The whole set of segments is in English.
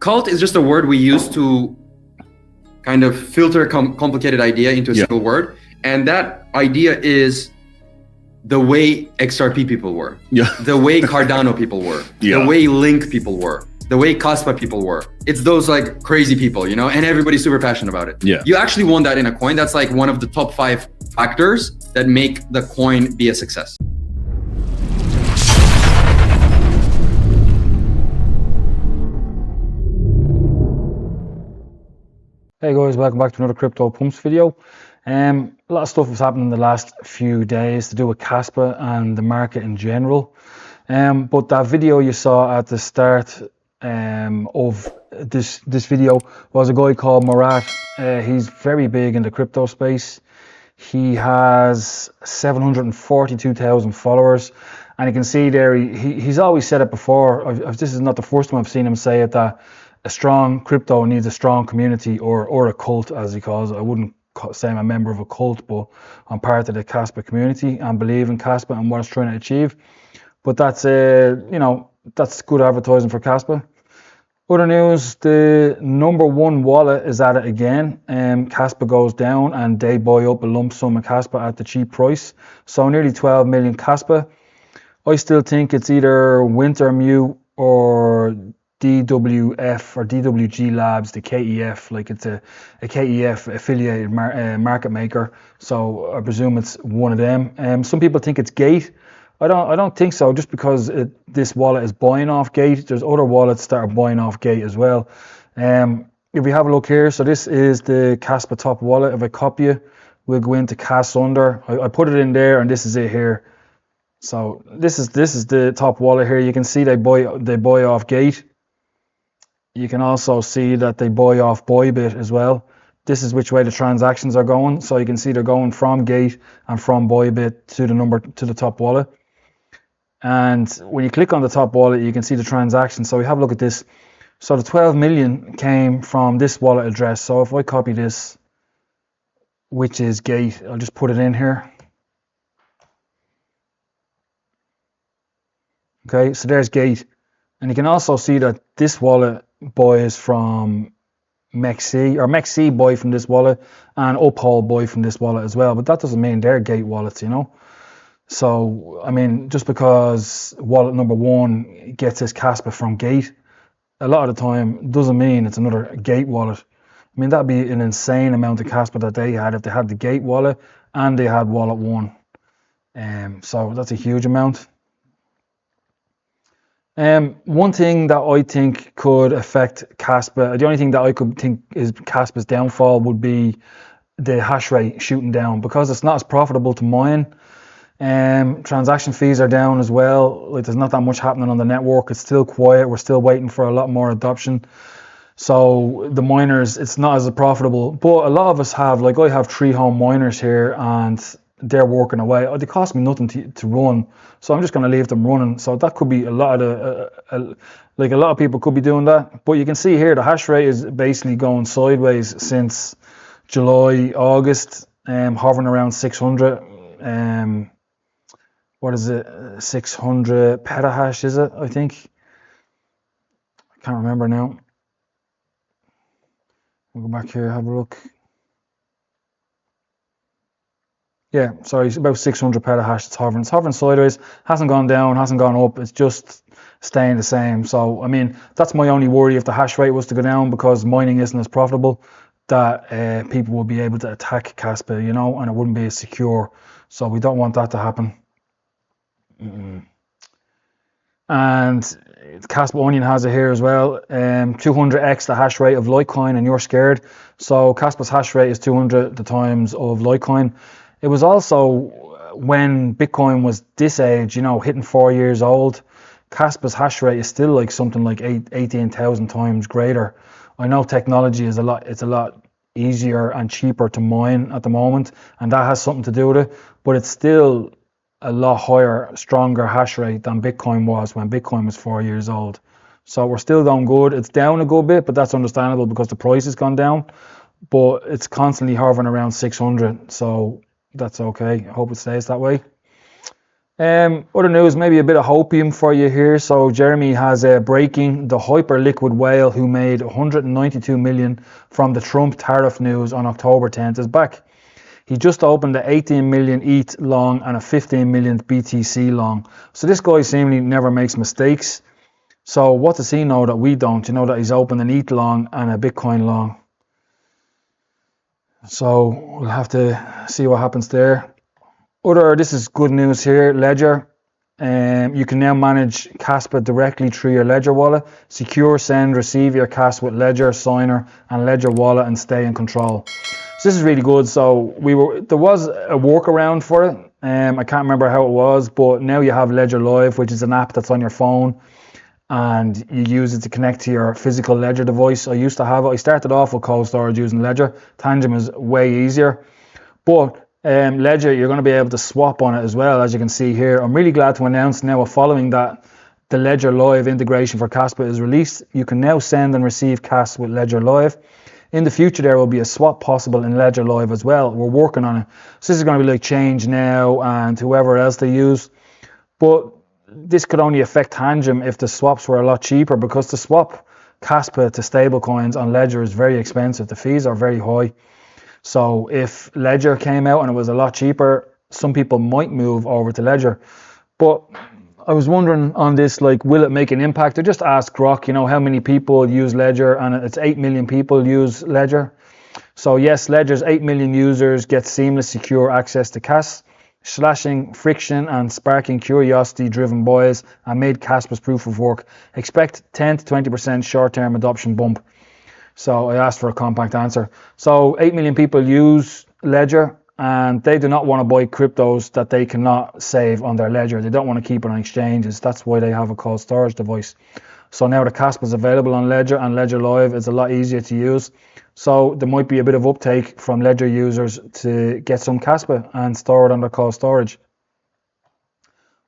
Cult is just a word we use to kind of filter a complicated idea into a single word. And that idea is the way XRP people were, the way Cardano people were, the way Link people were, the way Kaspa people were. It's those like crazy people, you know, and everybody's super passionate about it. You actually want that in a coin. That's like one of the top 5 factors that make the coin be a success. Hey guys, welcome back to another cryptopumpz video. A lot of stuff has happened in the last few days to do with Kaspa and the market in general. But that video you saw at the start of this video was a guy called Murat. He's very big in the crypto space. He has 742,000 followers, and you can see there he's always said it before. This is not the first time I've seen him say it, that a strong crypto needs a strong community, or a cult, as he calls it. I wouldn't say I'm a member of a cult, but I'm part of the Kaspa community and believe in Kaspa and what it's trying to achieve. But that's you know, that's good advertising for Kaspa. Other news: the #1 wallet is at it again. Kaspa goes down and they buy up a lump sum of Kaspa at the cheap price. So nearly 12 million Kaspa. I still think it's either Wintermute or DWF or DWG Labs, the KEF, like it's a KEF affiliated market maker. So I presume it's one of them. Some people think it's Gate. I don't think so, just because this wallet is buying off Gate. There's other wallets that are buying off Gate as well. If we have a look here, so this is the Kaspa top wallet. If I copy it, we'll go into Kas under. I put it in there, and this is it here. So this is the top wallet here. You can see they buy off Gate. You can also see that they buy off Bybit as well. This is which way the transactions are going. So you can see they're going from Gate and from Bybit to the top wallet. And when you click on the top wallet, you can see the transactions. So we have a look at this. So the 12 million came from this wallet address. So if I copy this, which is Gate, I'll just put it in here. Okay, so there's Gate. And you can also see that this wallet buys from MEXC, or MEXC buy from this wallet, and Uphold buy from this wallet as well. But that doesn't mean they're Gate wallets, you know. So I mean, just because wallet #1 gets its Kaspa from Gate, a lot of the time doesn't mean it's another Gate wallet. I mean, that'd be an insane amount of Kaspa that they had if they had the Gate wallet and they had wallet 1. So that's a huge amount. One thing that I think could affect Kaspa, the only thing that I could think is Kaspa's downfall, would be the hash rate shooting down, because it's not as profitable to mine. Transaction fees are down as well. Like, there's not that much happening on the network. It's still quiet. We're still waiting for a lot more adoption. So the miners, it's not as profitable. But a lot of us have, like I have 3 home miners here, and they're working away. They cost me nothing to run, so I'm just going to leave them running. So that could be a lot of like a lot of people could be doing that. But you can see here the hash rate is basically going sideways since July, August, hovering around 600. What is it? 600 petahash, is it? I think. I can't remember now. We'll go back here, have a look. Yeah, sorry, it's about 600 petahash. It's hovering sideways. Hasn't gone down, hasn't gone up. It's just staying the same. So I mean, that's my only worry. If the hash rate was to go down because mining isn't as profitable, that people will be able to attack Kaspa, you know, and it wouldn't be as secure. So we don't want that to happen. And Kaspa Onion has it here as well. 200x the hash rate of Litecoin, and you're scared. So Kaspa's hash rate is 200 the times of Litecoin. It was also when Bitcoin was this age, you know, hitting 4 years old. Kaspa's hash rate is still like something like 18,000 times greater. I know technology is it's a lot easier and cheaper to mine at the moment, and that has something to do with it, but it's still a lot higher, stronger hash rate than Bitcoin was when Bitcoin was 4 years old. So we're still doing good. It's down a good bit, but that's understandable because the price has gone down, but it's constantly hovering around 600. So that's okay. I hope it stays that way. Other news, maybe a bit of hopium for you here. So Jeremy has breaking: the hyper liquid whale who made 192 million from the Trump tariff news on October 10th is back. He just opened a 18 million ETH long and a 15 million BTC long. So this guy seemingly never makes mistakes. So what does he know that we don't? You know that he's opened an ETH long and a Bitcoin long. So we'll have to see what happens there. This is good news here, Ledger. You can now manage Kaspa directly through your Ledger wallet. Secure, send, receive your cash with Ledger Signer and Ledger Wallet and stay in control. So this is really good. So there was a workaround for it. I can't remember how it was, but now you have Ledger Live, which is an app that's on your phone, and you use it to connect to your physical Ledger device. I used to have it. I started off with cold storage using Ledger. Tangent is way easier, but Ledger, you're going to be able to swap on it as well, as you can see here. I'm really glad to announce now, following that, the Ledger Live integration for Kaspa is released. You can now send and receive cash with Ledger Live. In the future, there will be a swap possible in Ledger Live as well. We're working on it. So this is going to be like Change Now and whoever else they use. But this could only affect Tangent if the swaps were a lot cheaper, because to swap Kaspa to stablecoins on Ledger is very expensive. The fees are very high. So if Ledger came out and it was a lot cheaper, some people might move over to Ledger. But I was wondering on this, like, will it make an impact? I just asked Grok, how many people use Ledger, and it's 8 million people use Ledger. So yes, Ledger's 8 million users get seamless, secure access to cash, slashing friction and sparking curiosity-driven buys, and made Kaspa's proof of work. Expect 10 to 20% short-term adoption bump. So I asked for a compact answer. So 8 million people use Ledger, and they do not want to buy cryptos that they cannot save on their Ledger. They don't want to keep it on exchanges. That's why they have a cold storage device. So now the Kaspa is available on Ledger, and Ledger Live is a lot easier to use. So there might be a bit of uptake from Ledger users to get some Kaspa and store it on their cold storage.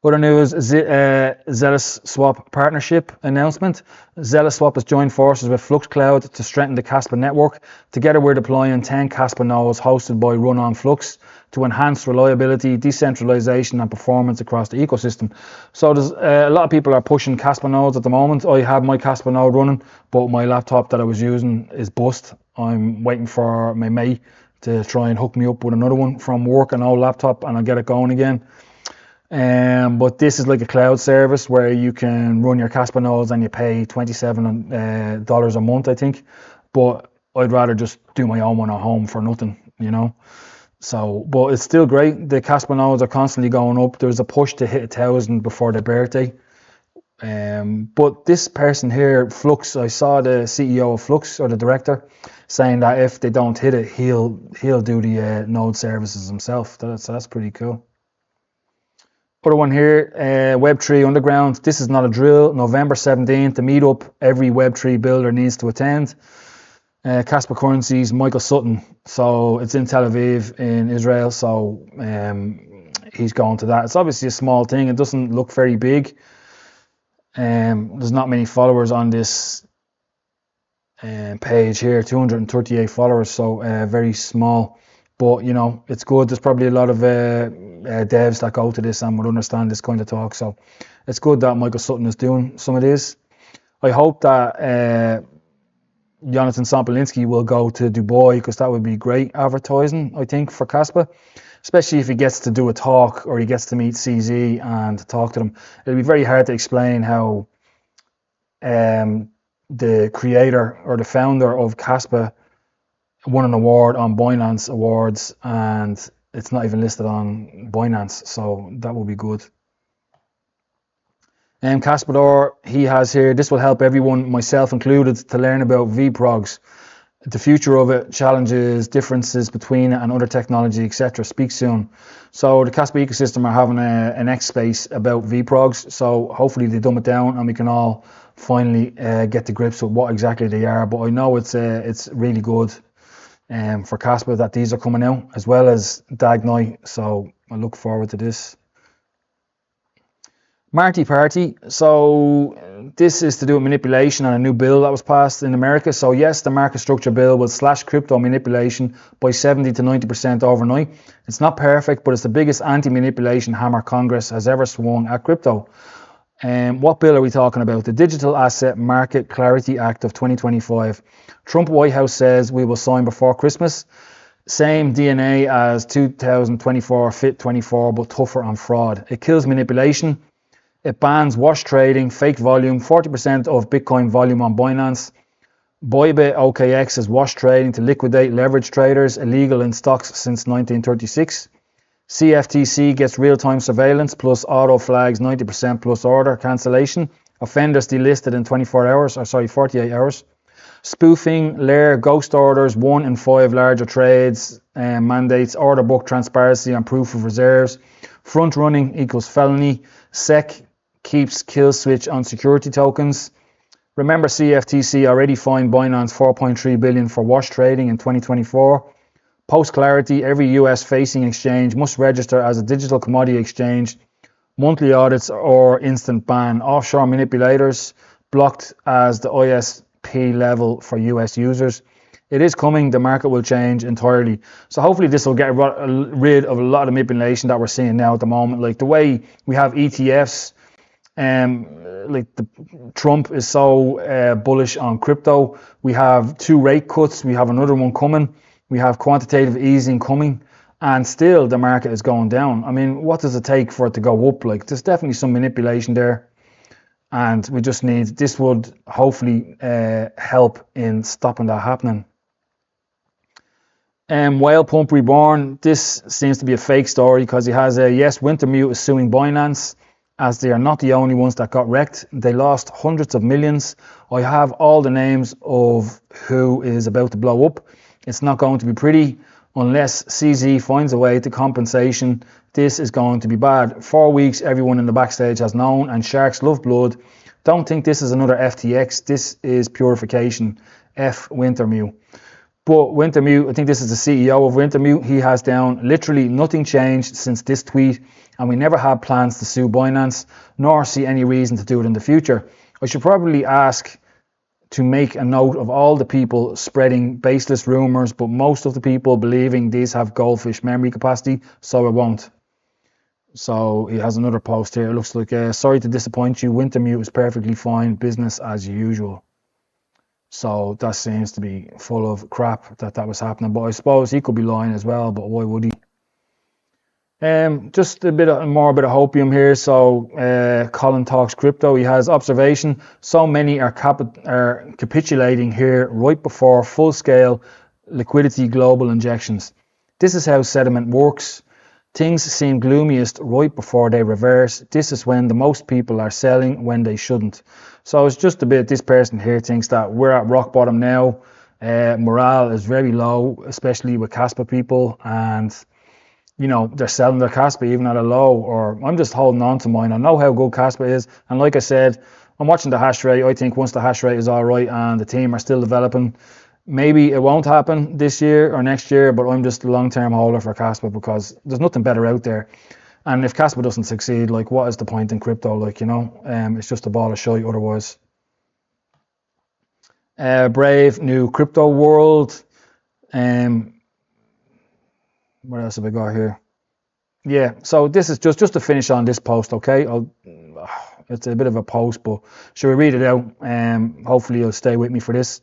Other news, Zealous Swap partnership announcement. Zealous Swap has joined forces with Flux Cloud to strengthen the Kaspa network. Together we're deploying 10 Kaspa nodes hosted by Run on Flux to enhance reliability, decentralization and performance across the ecosystem. So there's a lot of people are pushing Kaspa nodes at the moment. I have my Kaspa node running, but my laptop that I was using is bust. I'm waiting for my mate to try and hook me up with another one from work, an old laptop, and I'll get it going again. But this is like a cloud service where you can run your Kaspa nodes and you pay $27 a month, I think. But I'd rather just do my own one at home for nothing, So, but it's still great. The Kaspa nodes are constantly going up. There's a push to hit 1,000 before their birthday. But this person here, Flux, I saw the CEO of Flux, or the director, saying that if they don't hit it, he'll do the node services himself. So that's pretty cool. Other one here, Web3 Underground. This is not a drill. November 17th, the meetup every Web3 builder needs to attend. Kaspa Currencies, Michael Sutton. So it's in Tel Aviv in Israel. So he's going to that. It's obviously a small thing. It doesn't look very big. There's not many followers on this page here, 238 followers. So very small. But, it's good. There's probably a lot of devs that go to this and would understand this kind of talk. So it's good that Michael Sutton is doing some of this. I hope that Jonathan Sompolinsky will go to Dubai, because that would be great advertising, I think, for Kaspa, especially if he gets to do a talk or he gets to meet CZ and talk to them. It'll be very hard to explain how the creator or the founder of Kaspa won an award on Binance Awards, and it's not even listed on Binance, so that will be good. Kaspador, he has here, this will help everyone, myself included, to learn about VProgs, the future of it, challenges, differences between it and other technology, etc. Speak soon. So the Kaspa ecosystem are having an X space about VProgs, so hopefully they dumb it down and we can all finally get to grips with what exactly they are. But I know it's really good for Kaspa that these are coming out, as well as Dag Knight, so I look forward to this. Marty Party, so This is to do with manipulation and a new bill that was passed in America. So yes, the market structure bill will slash crypto manipulation by 70 to 90% overnight. It's not perfect, but it's the biggest anti-manipulation hammer Congress has ever swung at crypto. What bill are we talking about? The Digital Asset Market Clarity Act of 2025. Trump White House says we will sign before Christmas. Same DNA as 2024 FIT 24, but tougher on fraud. It kills manipulation. It bans wash trading, fake volume, 40% of Bitcoin volume on Binance. Bybit OKX is wash trading to liquidate leverage traders, illegal in stocks since 1936. CFTC gets real-time surveillance plus auto flags 90% plus order cancellation. Offenders delisted in 48 hours. Spoofing, layer, ghost orders, 1 in 5 larger trades, mandates, order book transparency and proof of reserves. Front running equals felony. SEC keeps kill switch on security tokens. Remember, CFTC already fined Binance $4.3 billion for wash trading in 2024. Post clarity, every US facing exchange must register as a digital commodity exchange. Monthly audits or instant ban. Offshore manipulators blocked as the ISP level for US users. It is coming. The market will change entirely. So hopefully this will get rid of a lot of manipulation that we're seeing now at the moment. Like the way we have ETFs, Trump is so bullish on crypto. We have 2 rate cuts. We have another one coming. We have quantitative easing coming, and still the market is going down. I mean, what does it take for it to go up? Like, there's definitely some manipulation there, and we just need, this would hopefully help in stopping that happening. Whale Pump Reborn, this seems to be a fake story because he has yes, Wintermute is suing Binance, as they are not the only ones that got wrecked. They lost hundreds of millions. I have all the names of who is about to blow up. It's not going to be pretty unless CZ finds a way to compensation. This is going to be bad. 4 weeks, everyone in the backstage has known, and sharks love blood. Don't think this is another FTX. This is purification. F Wintermute. But Wintermute, I think this is the CEO of Wintermute. He has down literally nothing changed since this tweet, and we never had plans to sue Binance, nor see any reason to do it in the future. I should probably ask to make a note of all the people spreading baseless rumors, but most of the people believing these have goldfish memory capacity, so it won't. So he has another post here. It looks like, sorry to disappoint you, Wintermute is perfectly fine, business as usual. So that seems to be full of crap that was happening, but I suppose he could be lying as well, but why would he? Just a bit of hopium here. So Colin talks crypto. He has observation. So many are capitulating here right before full-scale liquidity global injections. This is how sentiment works. Things seem gloomiest right before they reverse. This is when the most people are selling when they shouldn't. So it's just a bit, this person here thinks that we're at rock bottom now. Morale is very low, especially with Kaspa people, and you know, they're selling their Kaspa even at a low, or I'm just holding on to mine. I know how good Kaspa is, and like I said, I'm watching the hash rate. I think once the hash rate is all right and the team are still developing, maybe it won't happen this year or next year, but I'm just a long-term holder for Kaspa because there's nothing better out there. And if Kaspa doesn't succeed, like, what is the point in crypto? Like, you know, it's just a ball of shite otherwise. Brave new crypto world. What else have I got here? Yeah, so this is just to finish on this post, okay? It's a bit of a post, but should we read it out? Hopefully you'll stay with me for this.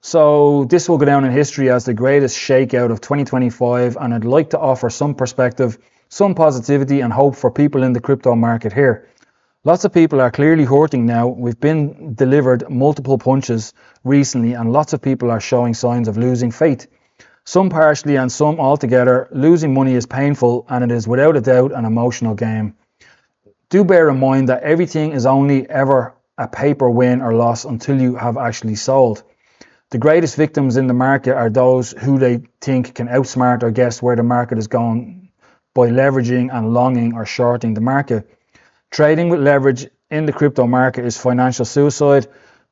So this will go down in history as the greatest shakeout of 2025, and I'd like to offer some perspective, some positivity and hope for people in the crypto market here. Lots of people are clearly hurting now. We've been delivered multiple punches recently, and lots of people are showing signs of losing faith. Some partially and some altogether. Losing money is painful, and it is without a doubt an emotional game. Do bear in mind that everything is only ever a paper win or loss until you have actually sold. The greatest victims in the market are those who they think can outsmart or guess where the market is going by leveraging and longing or shorting the market. Trading with leverage in the crypto market is financial suicide.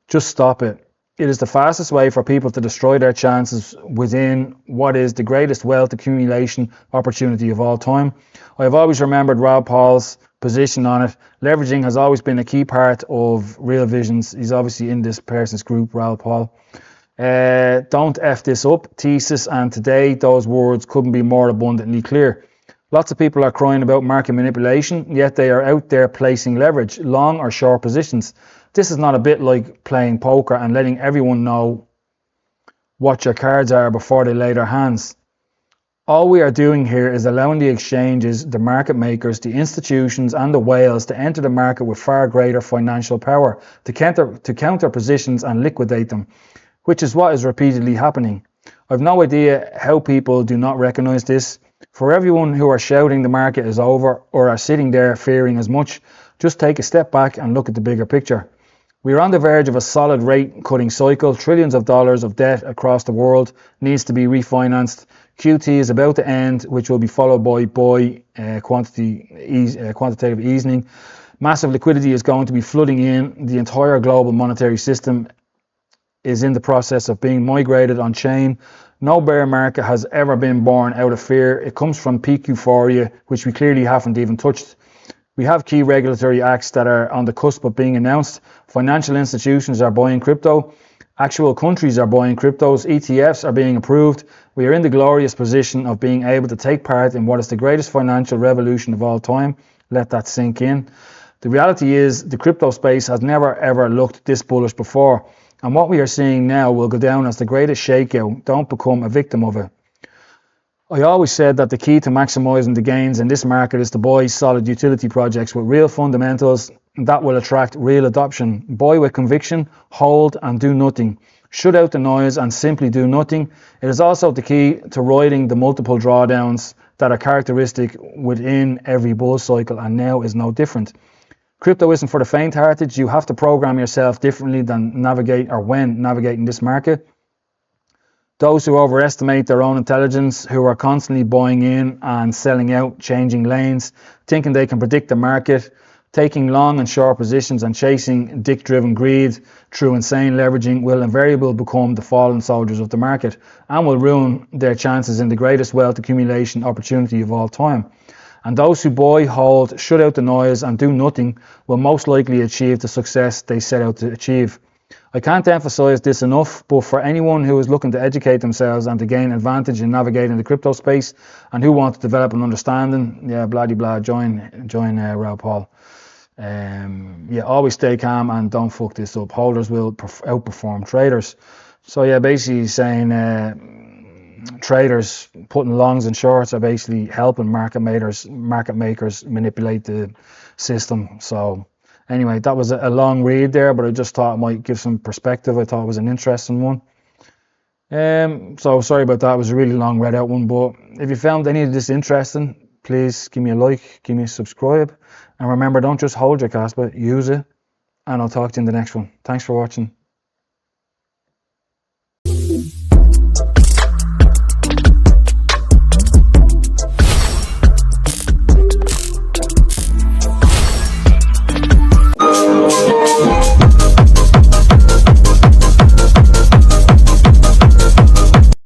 Just stop it. It is the fastest way for people to destroy their chances within what is the greatest wealth accumulation opportunity of all time. I have always remembered Rob Paul's position on it. Leveraging has always been a key part of Real Visions. He's obviously in this person's group, Raoul Paul. Don't F this up, thesis, and today those words couldn't be more abundantly clear. Lots of people are crying about market manipulation, yet they are out there placing leverage, long or short positions. This is not a bit like playing poker and letting everyone know what your cards are before they lay their hands. All we are doing here is allowing the exchanges, the market makers, the institutions and the whales to enter the market with far greater financial power to counter positions and liquidate them, which is what is repeatedly happening. I've no idea how people do not recognize this. For everyone who are shouting the market is over or are sitting there fearing as much, just take a step back and look at the bigger picture. We are on the verge of a solid rate cutting cycle. Trillions of dollars of debt across the world needs to be refinanced. QT is about to end, which will be followed by quantitative easing. Massive liquidity is going to be flooding in. The entire global monetary system is in the process of being migrated on chain. No bear market has ever been born out of fear. It comes from peak euphoria, which we clearly haven't even touched. We have key regulatory acts that are on the cusp of being announced. Financial institutions are buying crypto. Actual countries are buying cryptos. ETFs are being approved. We are in the glorious position of being able to take part in what is the greatest financial revolution of all time. Let that sink in. The reality is the crypto space has never ever looked this bullish before. And what we are seeing now will go down as the greatest shakeout. Don't become a victim of it. I always said that the key to maximizing the gains in this market is to buy solid utility projects with real fundamentals that will attract real adoption. Buy with conviction, hold and do nothing. Shut out the noise and simply do nothing. It is also the key to riding the multiple drawdowns that are characteristic within every bull cycle, and now is no different. Crypto isn't for the faint-hearted. You have to program yourself differently than when navigating this market. Those who overestimate their own intelligence, who are constantly buying in and selling out, changing lanes, thinking they can predict the market, taking long and short positions and chasing dick-driven greed through insane leveraging will invariably become the fallen soldiers of the market and will ruin their chances in the greatest wealth accumulation opportunity of all time. And those who buy, hold, shut out the noise and do nothing will most likely achieve the success they set out to achieve. I can't emphasize this enough, but for anyone who is looking to educate themselves and to gain advantage in navigating the crypto space and who want to develop an understanding, join Raoul Paul. Always stay calm and don't fuck this up. Holders will outperform traders. So basically saying traders putting longs and shorts are basically helping market makers manipulate the system. So anyway, that was a long read there, but I just thought it might give some perspective. I thought it was an interesting one. So sorry about that. It was a really long read out one, but if you found any of this interesting, please give me a like, give me a subscribe, and remember, don't just hold your Kaspa, use it, and I'll talk to you in the next one. Thanks for watching.